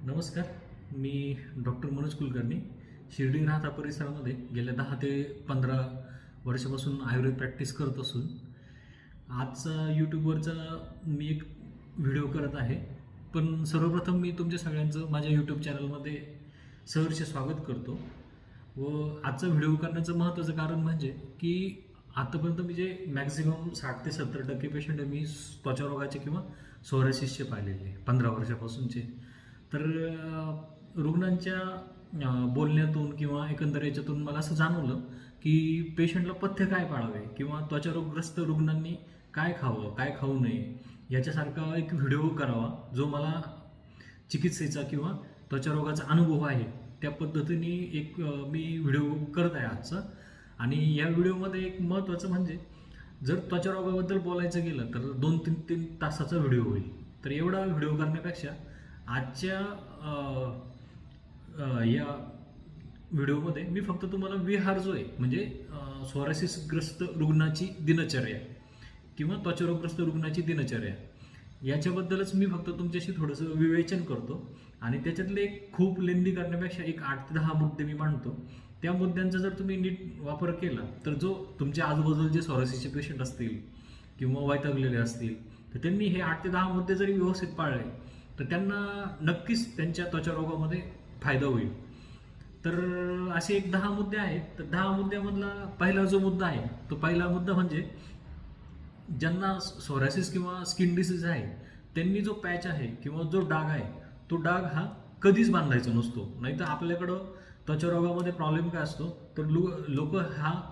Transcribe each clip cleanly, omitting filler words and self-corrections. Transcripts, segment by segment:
नमस्कार. मी डॉक्टर मनोज कुलकर्णी. शिर्डी राहता परिसरामध्ये गेल्या 10 ते 15 वर्षापासून आयुर्वेद प्रॅक्टिस करत असून आजचा यूट्यूबवरचा मी एक व्हिडिओ करत आहे. पण सर्वप्रथम मी तुमच्या सगळ्यांचं माझ्या यूट्यूब चॅनलमध्ये सहर्ष स्वागत करतो. व आजचा व्हिडिओ करण्याचं महत्त्वाचं कारण म्हणजे की आतापर्यंत मी जे मॅक्झिमम 60 ते 70% पेशंट मी त्वचारोगाचे किंवा सोरायसिसचे पाहिलेले 15 वर्षापासूनचे. तर रुग्णांच्या बोलण्यातून किंवा एकंदर याच्यातून मला असं जाणवलं की पेशंटला पथ्य काय पाळावे किंवा त्वचारोगग्रस्त रुग्णांनी काय खावं काय खाऊ नये याच्यासारखा एक व्हिडिओ करावा, जो मला चिकित्सेचा किंवा त्वचारोगाचा अनुभव आहे त्या पद्धतीने एक मी व्हिडिओ करत आहे आजचा. आणि या व्हिडिओमध्ये एक महत्त्वाचं म्हणजे जर त्वचारोगाबद्दल बोलायचं गेलं तर 2-3 तासाचा व्हिडिओ होईल. तर एवढा व्हिडिओ करण्यापेक्षा आजच्या या व्हिडिओमध्ये मी फक्त तुम्हाला विहार जो आहे म्हणजे सोरायसिसग्रस्त रुग्णाची दिनचर्या किंवा त्वचारोगग्रस्त रुग्णाची दिनचर्या याच्याबद्दलच मी फक्त तुमच्याशी थोडंसं विवेचन करतो. आणि त्याच्यातले एक खूप लेंदी करण्यापेक्षा एक 8 ते 10 मुद्दे मी मांडतो. त्या मुद्द्यांचा जर तुम्ही नीट वापर केला तर जो तुमच्या आजूबाजूला जे सोरायसिसचे पेशंट असतील किंवा वैतागलेले असतील तर त्यांनी हे 8 ते 10 मुद्दे जरी व्यवस्थित पाळले तर त्यांना नक्कीच त्यांच्या त्वचारोगामध्ये फायदा होईल. तर असे एक 10 मुद्दे आहेत. तर 10 मुद्द्यामधला पहिला जो मुद्दा आहे तो पहिला मुद्दा म्हणजे ज्यांना सोरायसिस किंवा स्किन डिसीज आहे त्यांनी जो पॅच आहे किंवा जो डाग आहे तो डाग हा कधीच बांधायचा नसतो. नाही तर आपल्याकडं त्वचारोगामध्ये प्रॉब्लेम काय असतो तर लोक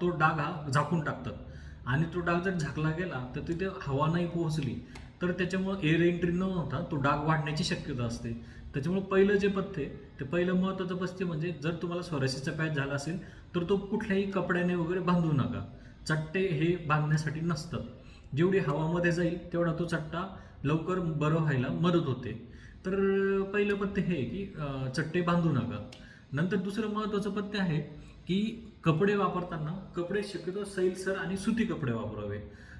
तो डाग झाकून टाकतात आणि तो डाग जर झाकला गेला तर तिथे हवा नाही पोहोचली तर त्याच्यामुळं एअर एंट्री न होता तो डाग वाढण्याची शक्यता असते. त्याच्यामुळे पहिलं जे पथ्य ते पहिलं महत्त्वाचं पथ्य म्हणजे जर तुम्हाला सोरायसिसचा पॅच झाला असेल तर तो कुठल्याही कपड्याने वगैरे बांधू नका. चट्टे हे बांधण्यासाठी नसतात. जेवढी हवामध्ये जाईल तेवढा तो चट्टा लवकर बरं व्हायला मदत होते. तर पहिलं पथ्य हे की चट्टे बांधू नका. नंतर दुसरं महत्त्वाचं पथ्य आहे की कपडे वापरताना कपडे शक्यतो सैलसर आणि सुती कपडे वापरावे.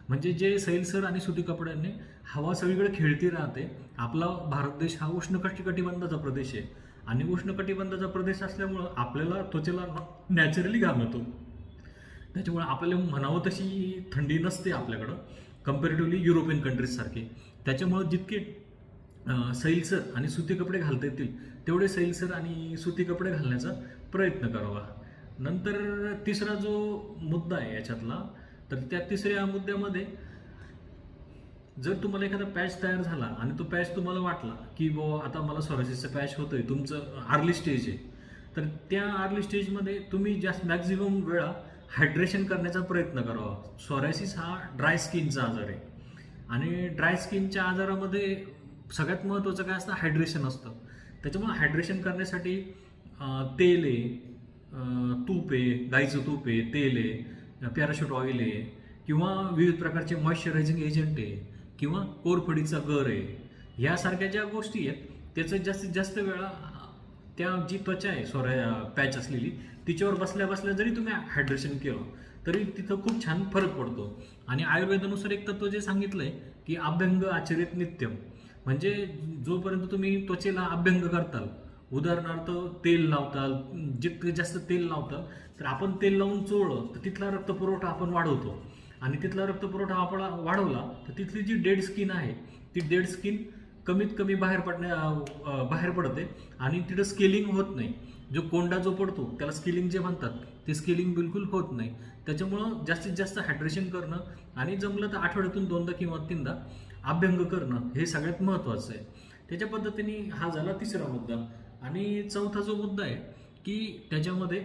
म्हणजे जे सैलसर आणि सुती कपड्यांनी हवा सगळीकडे खेळती राहते. आपला भारत देश हा उष्णकटिबंधाचा प्रदेश आहे आणि उष्णकटिबंधाचा प्रदेश असल्यामुळं आपल्याला त्वचेला नॅचरली घाम येतो. त्याच्यामुळे आपल्याला म्हणावं तशी थंडी नसते आपल्याकडं कम्पॅरेटिव्हली युरोपियन कंट्रीजसारखे. त्याच्यामुळं जितके सैलसर आणि सुती कपडे घालता येतील तेवढे सैलसर आणि सुती कपडे घालण्याचा प्रयत्न करावा. नंतर तिसरा जो मुद्दा आहे याच्यातला तर त्या तिसऱ्या मुद्द्यामध्ये जर तुम्हाला एखादा पॅच तयार झाला आणि तो पॅच तुम्हाला वाटला की आता मला सोरायसिसचा पॅच होतोय, तुमचं अर्ली स्टेज आहे, तर त्या अर्ली स्टेजमध्ये तुम्ही जास्त मॅक्झिमम वेळा हायड्रेशन करण्याचा प्रयत्न करावा. सोरायसिस हा ड्राय स्किनचा आजार आहे आणि ड्राय स्किनच्या आजारामध्ये सगळ्यात महत्त्वाचं काय असतं, हायड्रेशन असतं. त्याच्यामुळे हायड्रेशन करण्यासाठी तेल आहे, तूप आहे, गाईचं तूप आहे, तेल आहे, पॅराशूट ऑइल आहे किंवा विविध प्रकारचे मॉइश्चरायझिंग एजंट आहे किंवा कोरफडीचा गर आहे. यासारख्या ज्या गोष्टी आहेत त्याचं जास्तीत जास्त वेळा त्या जी त्वचा आहे पॅच असलेली तिच्यावर बसल्या बसल्या जरी तुम्ही हायड्रेशन केलं तरी तिथं खूप छान फरक पडतो. आणि आयुर्वेदानुसार एक तत्व जे सांगितलंय की अभ्यंग आचरित नित्यम, म्हणजे जोपर्यंत तुम्ही त्वचेला अभ्यंग करताल, उदाहरणार्थ तेल लावताल, जितकं जास्त तेल लावताल तर आपण तेल लावून चोळलं तर तिथला रक्तपुरवठा आपण वाढवतो आणि तिथला रक्तपुरवठा आपण वाढवला तर तिथली जी डेड स्किन आहे ती डेड स्किन कमीत कमी बाहेर पडते आणि तिथं स्केलिंग होत नाही. जो कोंडा जो पडतो त्याला स्केलिंग जे म्हणतात ते स्केलिंग बिलकुल होत नाही. त्याच्यामुळं जास्तीत जास्त हायड्रेशन करणं आणि जमलं तर आठवड्यातून 2दा किंवा 3दा अभ्यंग करणं हे सगळ्यात महत्त्वाचं आहे. त्याच्या पद्धतीने हा झाला तिसरा मुद्दा. आणि चौथा जो मुद्दा आहे की त्याच्यामध्ये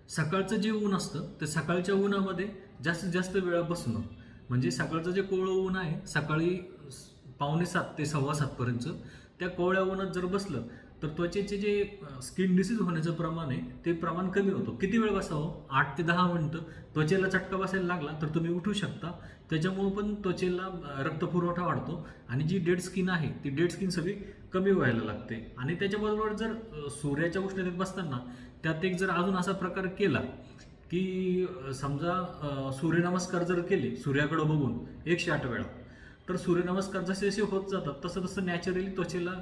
सकाळचं जे ऊन असतं ते सकाळच्या उन्हामध्ये जास्तीत जास्त वेळा बसणं. म्हणजे सकाळचं जे कोवळं ऊन आहे सकाळी 6:45 ते 7:15 पर्यंत त्या कोवळ्या उन्हात जर बसलं तर त्वचेचे जे स्किन डिसीज होण्याचं प्रमाण आहे ते प्रमाण कमी होतं. किती वेळ बसावं? 8 ते 10 मिनिटं. त्वचेला चटका बसायला लागला तर तुम्ही उठू शकता. त्याच्यामुळं पण त्वचेला रक्तपुरवठा वाढतो आणि जी डेड स्किन आहे ती डेड स्किन सगळी कमी व्हायला लागते. आणि त्याच्याबरोबर जर सूर्याच्या उष्णतेत बसताना त्यात एक जर अजून असा प्रकार केला की समजा सूर्यनमस्कार जर केले सूर्याकडे बघून 108 वेळा, तर सूर्यनमस्कार जसे जसे होत जातात तसं तसं नॅचरली त्वचेला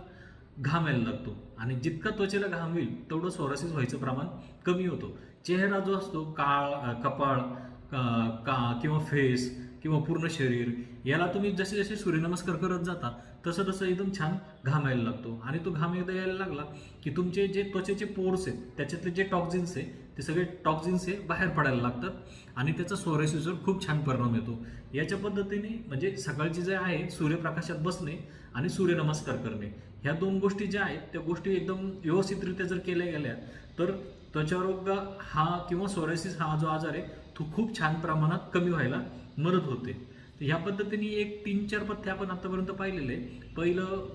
घाम यायला लागतो आणि जितका त्वचेला घाम होईल तेवढं सोरायसिस व्हायचं प्रमाण कमी होतो. चेहरा जो असतो कपाळ किंवा फेस किंवा पूर्ण शरीर याला तुम्ही जसे जसे सूर्यनमस्कार करत जाता तसं तसं एकदम छान घाम यायला लागतो आणि तो घाम एकदा यायला लागला की तुमचे जे त्वचेचे पोर्स आहेत त्याच्यातले जे टॉक्झिन्स आहे ते सगळे टॉक्झिन्स हे बाहेर पडायला लागतात आणि त्याचा सोरायसिसवर खूप छान परिणाम येतो. याच्या पद्धतीने म्हणजे सकाळची जे आहे सूर्यप्रकाशात बसणे आणि सूर्यनमस्कार करणे ह्या 2 गोष्टी ज्या आहेत त्या गोष्टी एकदम व्यवस्थितरित्या जर केल्या गेल्या तर त्वचारोग हा किंवा सोरायसिस हा जो आजार आहे तो खूप छान प्रमाणात कमी व्हायला मदत होते. तर ह्या पद्धतीने एक 3-4 पथ्य आपण आतापर्यंत पाहिलेले. पहिलं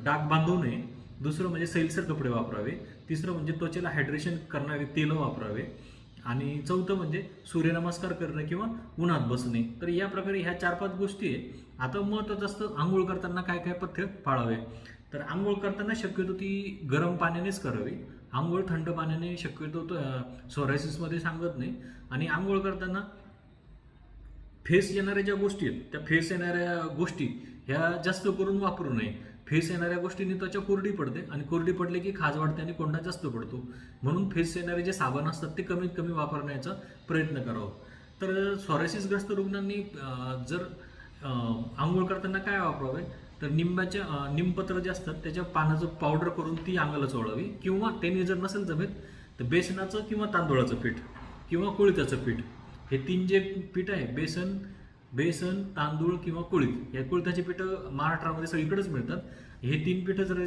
डाग बांधू नये, दुसरं म्हणजे सैलसर कपडे वापरावे, तिसरं म्हणजे त्वचेला हायड्रेशन करणारे तेल वापरावे आणि चौथं म्हणजे सूर्यनमस्कार करणे किंवा उन्हात बसणे. तर या प्रकारे ह्या 4-5 गोष्टी आहे. आता महत्त्वाचं असतं आंघोळ करताना काय काय पथ्य पाळावे. तर आंघोळ करताना शक्यतो ती गरम पाण्यानेच करावी. आंघोळ थंड पाण्याने शक्यतो सोरायसिसमध्ये सांगत नाही. आणि आंघोळ करताना फेस येणाऱ्या ज्या गोष्टी आहेत त्या फेस येणाऱ्या गोष्टी ह्या जास्त करून वापरू नये. फेस येणाऱ्या गोष्टींनी त्वचा कोरडी पडते आणि कोरडी पडले की खाज वाढते आणि कोंडा जास्त पडतो. म्हणून फेस येणारे जे साबण असतात ते कमीत कमी वापरण्याचा प्रयत्न करावा. तर सोरायसिसग्रस्त रुग्णांनी जर आंघोळ करताना काय वापरावे तर निमपत्र जे असतात त्याच्या पानाचं पावडर करून ती अंगाला चोळावी किंवा त्यांनी जर नसेल जमेत तर बेसनाचं किंवा तांदूळाचं पीठ किंवा कुळिथाचं पीठ हे 3 जे पीठ आहे बेसन तांदूळ किंवा कुळीथ या कुळिथाची पीठं महाराष्ट्रामध्ये सगळीकडेच मिळतात. हे 3 पीठं जर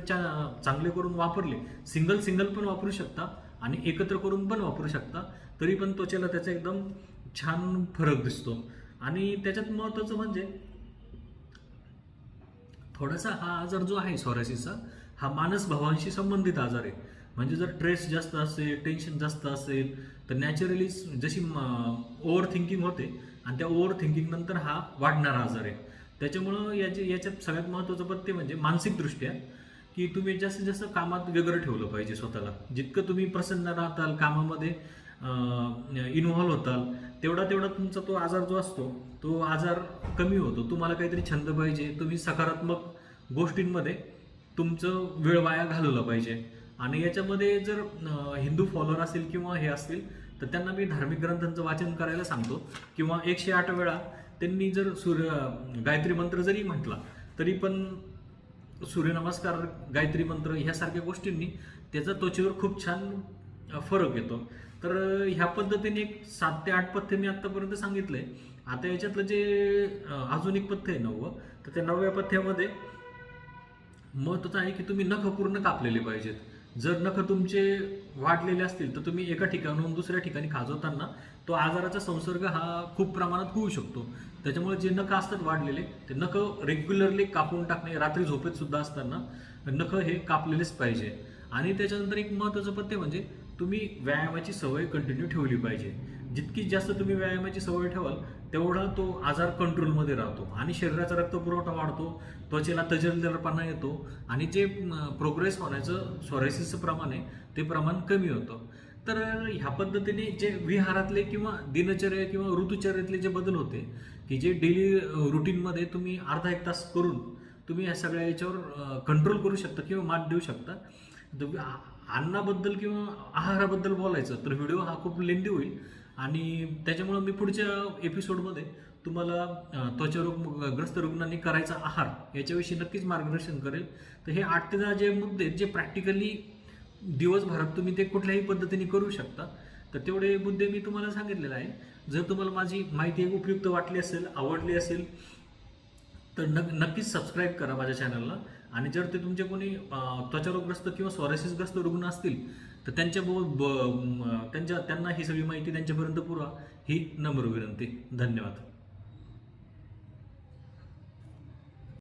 चांगले करून वापरले सिंगल पण वापरू शकता आणि एकत्र करून पण वापरू शकता तरी पण त्वचेला त्याचा एकदम छान फरक दिसतो. आणि त्याच्यात महत्त्वाचं म्हणजे थोडासा हा आजार जो आहे सोरायसिसचा हा मानस भावांशी संबंधित आजार आहे. म्हणजे जर स्ट्रेस जास्त असेल टेन्शन जास्त असेल तर नॅचरली जशी ओव्हर थिंकिंग होते आणि त्या ओव्हर थिंकिंग नंतर हा वाढणारा आजार आहे. त्याच्यामुळं याच्यात सगळ्यात महत्त्वाचं पथ्य म्हणजे मानसिकदृष्ट्या की तुम्ही जास्तीत जास्त कामात वेगळं ठेवलं पाहिजे स्वतःला. जितकं तुम्ही प्रसन्न राहताल कामामध्ये इन्व्हॉल्व होताल तेवढा तुमचा तो आजार जो असतो तो आजार कमी होतो. तुम्हाला काहीतरी छंद पाहिजे, तुम्ही सकारात्मक गोष्टींमध्ये तुमचं वेळ वाया घालवला पाहिजे. आणि याच्यामध्ये जर हिंदू फॉलोअर असतील किंवा हे असतील तर त्यांना मी धार्मिक ग्रंथांचं वाचन करायला सांगतो किंवा 108 वेळा त्यांनी जर गायत्री मंत्र जरी म्हटला तरी पण सूर्यनमस्कार गायत्री मंत्र ह्यासारख्या गोष्टींनी त्याचा त्वचेवर खूप छान फरक येतो. तर ह्या पद्धतीने एक 7 ते 8 पथ्य मी आतापर्यंत सांगितलंय. आता याच्यातलं जे अजून एक पथ्य आहे 9वं तर त्या 9व्या पथ्यामध्ये महत्त्वाचं आहे की तुम्ही नख पूर्ण कापलेले पाहिजेत. जर नख तुमचे वाढलेले असतील तर तुम्ही एका ठिकाणाहून दुसऱ्या ठिकाणी खाजवताना तो आजाराचा संसर्ग हा खूप प्रमाणात होऊ शकतो. त्याच्यामुळे जे नख असतात वाढलेले ते नख रेग्युलरली कापून टाकणे, रात्री झोपेत सुद्धा असताना नख हे कापलेलेच पाहिजे. आणि त्याच्यानंतर एक महत्त्वाचं पथ्य म्हणजे तुम्ही व्यायामाची सवय कंटिन्यू ठेवली पाहिजे. जितकी जास्त तुम्ही व्यायामाची सवय ठेवाल तेवढा तो आजार कंट्रोलमध्ये राहतो आणि शरीराचा रक्तपुरवठा वाढतो, त्वचेला तजेलदारपणा येतो आणि जे प्रोग्रेस होण्याचं सोरायसिसचं प्रमाण आहे ते प्रमाण कमी होतं. तर ह्या पद्धतीने जे विहारातले किंवा दिनचर्या किंवा ऋतुचर्यातले जे बदल होते की जे डेली रुटीनमध्ये तुम्ही अर्धा 1 तास करून तुम्ही ह्या सगळ्या याच्यावर कंट्रोल करू शकता किंवा मात देऊ शकता. अन्नाबद्दल किंवा आहाराबद्दल बोलायचं तर व्हिडिओ हा खूप लेंदी होईल आणि त्याच्यामुळं मी पुढच्या एपिसोडमध्ये तुम्हाला त्वचारोगग्रस्त रुग्णांनी करायचा आहार याच्याविषयी नक्कीच मार्गदर्शन करेल. तर हे 8 ते 10 जे मुद्दे जे प्रॅक्टिकली दिवसभरात तुम्ही ते कुठल्याही पद्धतीने करू शकता तर तेवढे मुद्दे मी तुम्हाला सांगितलेले आहे. जर तुम्हाला माझी माहिती उपयुक्त वाटली असेल, आवडली असेल तर नक्कीच सबस्क्राईब करा माझ्या चॅनलला. आणि जर ते तुमचे कोणी त्वचारोगग्रस्त किंवा सोरायसिसग्रस्त रुग्ण असतील तर त्यांना ही सगळी माहिती त्यांच्यापर्यंत पुरवा ही नम्र विनंती. धन्यवाद.